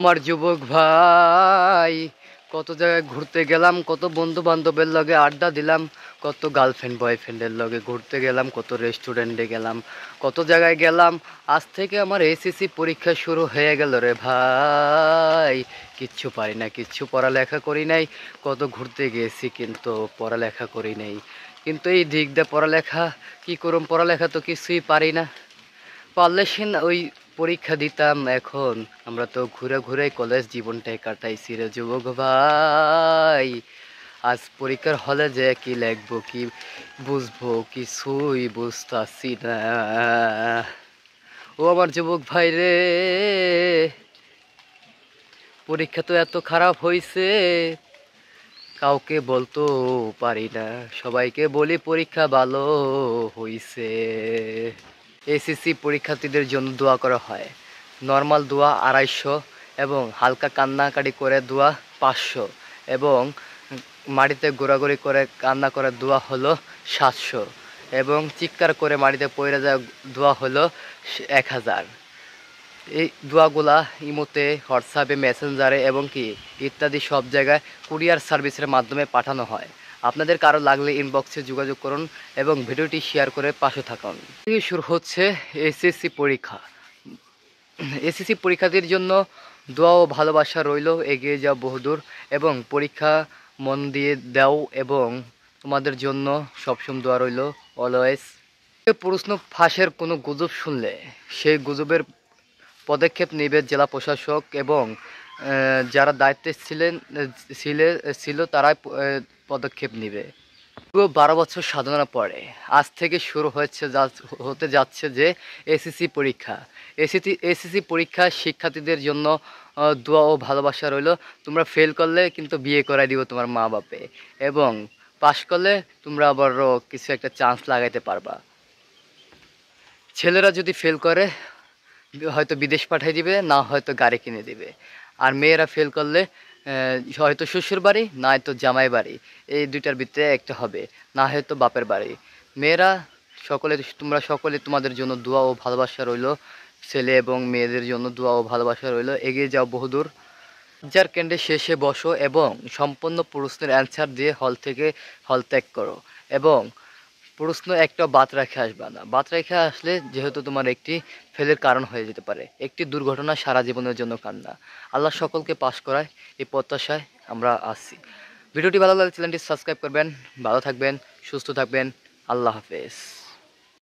আমার যুবক ভাই, কত জায়গায় ঘুরতে গেলাম, কত বন্ধু বান্ধবের লগে আড্ডা দিলাম, কত গার্লফ্রেন্ড বয়ফ্রেন্ডের লগে ঘুরতে গেলাম, কত রেস্টুরেন্টে গেলাম, কত জায়গায় গেলাম। আজ থেকে আমার এসএসসি পরীক্ষা শুরু হয়ে গেল রে ভাই। কিচ্ছু পারি না, কিচ্ছু পড়ালেখা করি নাই। কত ঘুরতে গিয়েছি কিন্তু পড়ালেখা করি নাই। কিন্তু এই দিক দিয়ে পড়ালেখা কি করুম, পড়ালেখা তো কিছুই পারি না। পারলে সে না ওই পরীক্ষা দিতাম। এখন আমরা তো ঘুরে ঘুরে কলেজ জীবনটাই কাটাইছি রে যুবক ভাই। আজ পরীক্ষার হলে যে কি লিখবো, কি বুঝবো, কিছুই বুঝতাছি না। ও আমার যুবক ভাই রে, পরীক্ষা তো এত খারাপ হইছে, কাউকে বলতেও পারি না। সবাইকে বলি পরীক্ষা ভালো হইছে। এসএসসি পরীক্ষার্থীদের জন্য দোয়া করা হয়। নর্মাল দোয়া 250 এবং হালকা কান্নাকাটি করে দোয়া 500 এবং মাটিতে ঘোরাঘুরি করে কান্না করে দোয়া হলো 700 এবং চিৎকার করে মাটিতে পড়ে যায় দোয়া হলো 1000। এই দোয়াগুলা ইমোতে, হোয়াটসঅ্যাপে, মেসেঞ্জারে এবং কি ইত্যাদি সব জায়গায় কুরিয়ার সার্ভিসের মাধ্যমে পাঠানো হয়। আপনাদের কারো লাগলে ইনবক্সে যোগাযোগ করুন এবং ভিডিওটি শেয়ার করে পাশে থাকুন। শুরু হচ্ছে এসএসসি পরীক্ষা। এসএসসি পরীক্ষার্থীর জন্য দোয়া ও ভালোবাসা রইল, এগিয়ে যাও বহুদূর এবং পরীক্ষা মন দিয়ে দাও এবং তোমাদের জন্য সবসময় দোয়া রইল অলওয়েজ। প্রশ্ন ফাঁসের কোনো গুজব শুনলে সেই গুজবের পদক্ষেপ নেবে জেলা প্রশাসক এবং যারা দায়িত্বে ছিল তারাই পদক্ষেপ নেবে। পুরো 12 বছর সাধনার পরে আজ থেকে শুরু হতে যাচ্ছে যে এসএসসি পরীক্ষা। এসএসসি পরীক্ষা শিক্ষার্থীদের জন্য দোয়া ও ভালোবাসা রইল। তোমরা ফেল করলে কিন্তু বিয়ে করাই দিব তোমার মা বাপে এবং পাশ করলে তোমরা আবারও কিছু একটা চান্স লাগাইতে পারবা। ছেলেরা যদি ফেল করে হয়তো বিদেশ পাঠিয়ে দিবে, না হয়তো গাড়ি কিনে দিবে। আর মেয়েরা ফেল করলে হয়তো শ্বশুর বাড়ি, না হয়তো জামাই বাড়ি, এই দুইটার ভিতরে একটা হবে, না হয়তো বাপের বাড়ি। মেয়েরা তোমরা সকলে তোমাদের জন্য দোয়া ও ভালোবাসা রইল। ছেলে এবং মেয়েদের জন্য দোয়া ও ভালোবাসা রইল। এগিয়ে যাও বহুদূর। যার কেন্দ্রে শেষে বসো এবং সম্পূর্ণ প্রশ্নের অ্যান্সার দিয়ে হল ত্যাগ করো এবং প্রশ্ন একটা বাদ রেখে আসবে না। বাদ রেখে আসলে যেহেতু তোমার একটি ফেলের কারণ হয়ে যেতে পারে, একটি দুর্ঘটনা সারা জীবনের জন্য কান্না। আল্লাহ সকলকে পাশ করায় এই প্রত্যাশায় আমরা আসছি। ভিডিওটি ভালো লাগলে চ্যানেলটি সাবস্ক্রাইব করবেন। ভালো থাকবেন, সুস্থ থাকবেন। আল্লাহ হাফেজ।